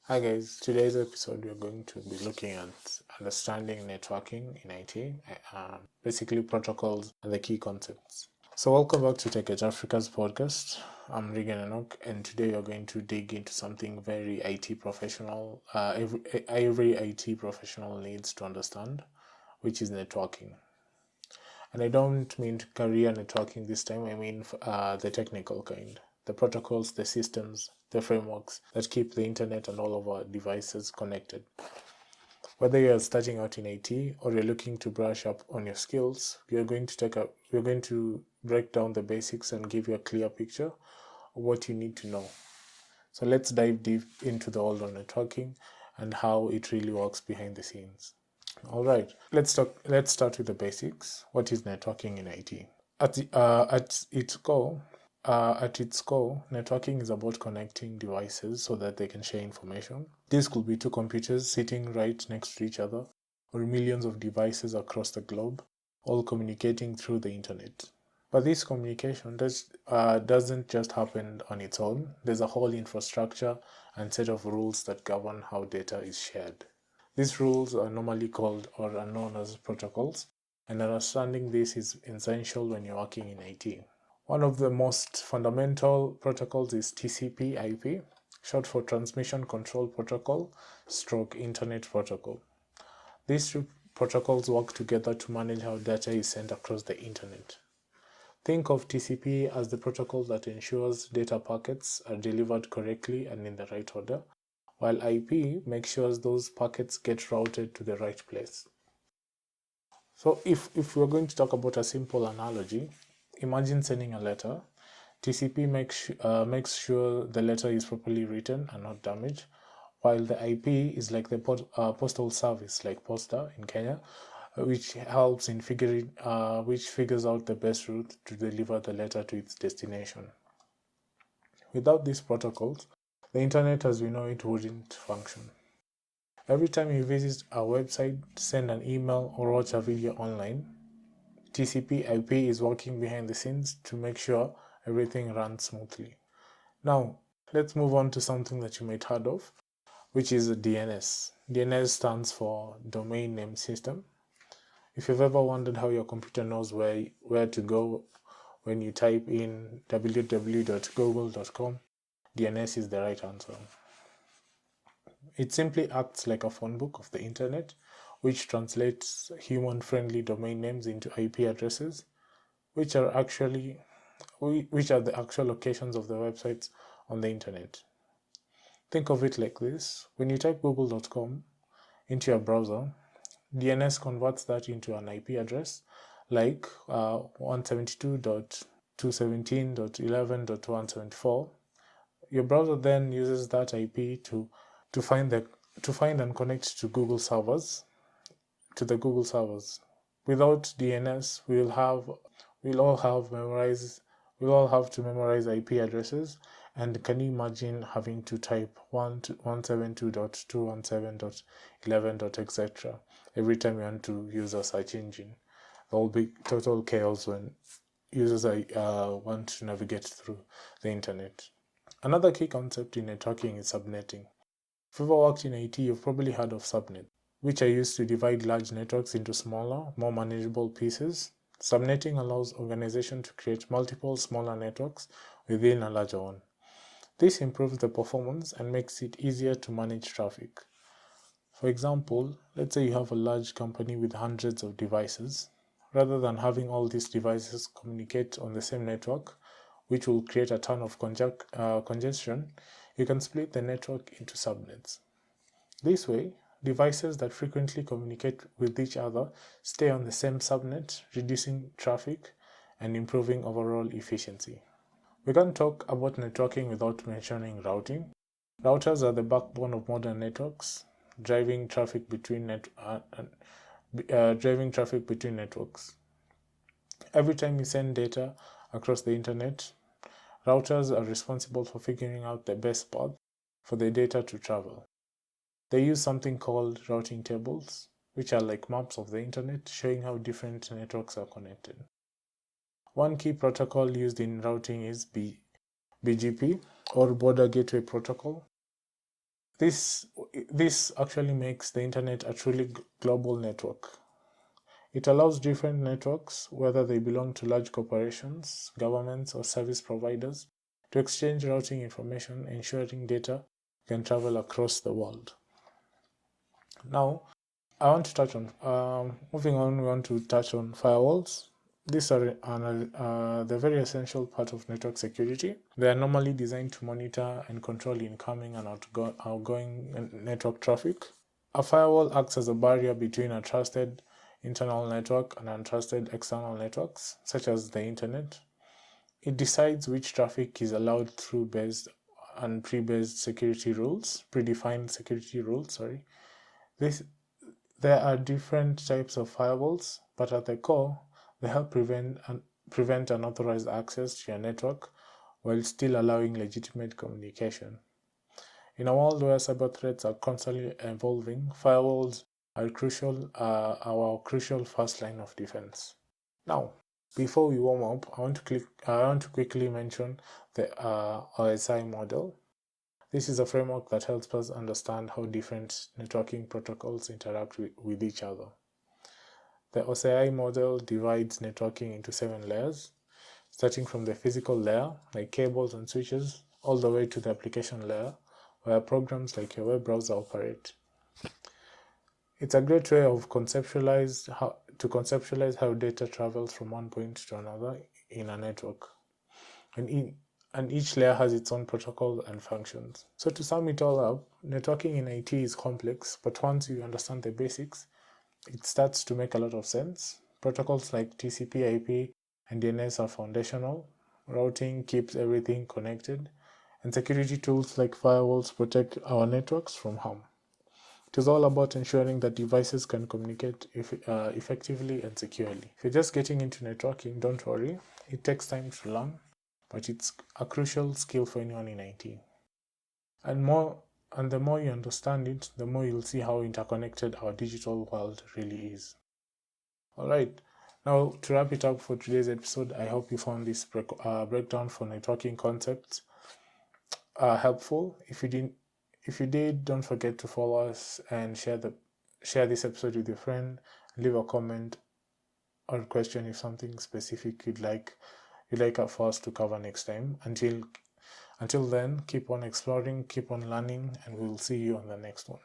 Hi guys, today's episode we're going to be looking at understanding networking in IT, basically protocols and the key concepts. So welcome back to Tech Edge Africa's podcast. I'm Regan Enoch, and today we're going to dig into something very IT professional, every IT professional needs to understand, which is networking. And I don't mean career networking this time, I mean the technical kind. The protocols, the systems, the frameworks that keep the internet and all of our devices connected. Whether you're starting out in IT or you're looking to brush up on your skills, we're going to break down the basics and give you a clear picture of what you need to know. So let's dive deep into the world of networking and how it really works behind the scenes. All right, let's start with the basics. What is networking in IT? At its core, networking is about connecting devices so that they can share information. This could be two computers sitting right next to each other, or millions of devices across the globe, all communicating through the internet. But this communication doesn't just happen on its own. There's a whole infrastructure and set of rules that govern how data is shared. These rules are normally called or are known as protocols, and understanding this is essential when you're working in IT. One of the most fundamental protocols is TCP/IP, short for Transmission Control Protocol / Internet Protocol. These two protocols work together to manage how data is sent across the internet. Think of TCP as the protocol that ensures data packets are delivered correctly and in the right order, while IP makes sure those packets get routed to the right place. So if we're going to talk about a simple analogy, imagine sending a letter. TCP makes sure the letter is properly written and not damaged, while the IP is like the postal service, like Posta in Kenya, which helps in which figures out the best route to deliver the letter to its destination. Without these protocols, the internet as we know it wouldn't function. Every time you visit a website, send an email, or watch a video online, TCP/IP is working behind the scenes to make sure everything runs smoothly. Now, let's move on to something that you might have heard of, which is DNS. DNS stands for Domain Name System. If you've ever wondered how your computer knows where to go when you type in www.google.com, DNS is the right answer. It simply acts like a phone book of the internet, which translates human-friendly domain names into IP addresses, which are the actual locations of the websites on the internet. Think of it like this. When you type google.com into your browser, DNS converts that into an IP address like 172.217.11.174. Your browser then uses that IP to find and connect to the Google servers. Without DNS, we'll all have to memorize IP addresses, and can you imagine having to type 172.217.11. etc. every time you want to use a search engine? There will be total chaos when users want to navigate through the internet. Another key concept in networking is subnetting. If you've ever worked in IT, you've probably heard of subnet, which are used to divide large networks into smaller, more manageable pieces. Subnetting allows organizations to create multiple smaller networks within a larger one. This improves the performance and makes it easier to manage traffic. For example, let's say you have a large company with hundreds of devices. Rather than having all these devices communicate on the same network, which will create a ton of congestion, you can split the network into subnets. This way, devices that frequently communicate with each other stay on the same subnet, reducing traffic and improving overall efficiency. We can't talk about networking without mentioning routing. Routers are the backbone of modern networks, driving traffic between networks. Every time you send data across the internet, routers are responsible for figuring out the best path for the data to travel. They use something called routing tables, which are like maps of the internet showing how different networks are connected. One key protocol used in routing is BGP, or Border Gateway Protocol. This actually makes the internet a truly global network. It allows different networks, whether they belong to large corporations, governments, or service providers, to exchange routing information, ensuring data can travel across the world. Now, I want to touch on, moving on, we want to touch on firewalls. These are the very essential part of network security. They are normally designed to monitor and control incoming and outgoing network traffic. A firewall acts as a barrier between a trusted internal network and untrusted external networks, such as the internet. It decides which traffic is allowed through based and pre-based security rules, predefined security rules, sorry. There are different types of firewalls, but at the core, they help prevent unauthorized access to your network while still allowing legitimate communication. In a world where cyber threats are constantly evolving, firewalls are our crucial first line of defense. Now, before we warm up, I want to quickly mention the OSI model. This is a framework that helps us understand how different networking protocols interact with each other. The OSI model divides networking into 7 layers, starting from the physical layer, like cables and switches, all the way to the application layer, where programs like your web browser operate. It's a great way of conceptualize how data travels from one point to another in a network. And each layer has its own protocol and functions. So to sum it all up, networking in IT is complex, but once you understand the basics, it starts to make a lot of sense. Protocols like TCP, IP, and DNS are foundational. Routing keeps everything connected, and security tools like firewalls protect our networks from harm. It is all about ensuring that devices can communicate effectively and securely. If you're just getting into networking, don't worry. It takes time to learn, but it's a crucial skill for anyone in IT. And the more you understand it, the more you'll see how interconnected our digital world really is. Alright, now to wrap it up for today's episode, I hope you found this breakdown for networking concepts helpful. If you did, don't forget to follow us and share this episode with your friend. Leave a comment or question if something specific you'd like for us to cover next time. Until then, keep on exploring, keep on learning, and we will see you on the next one.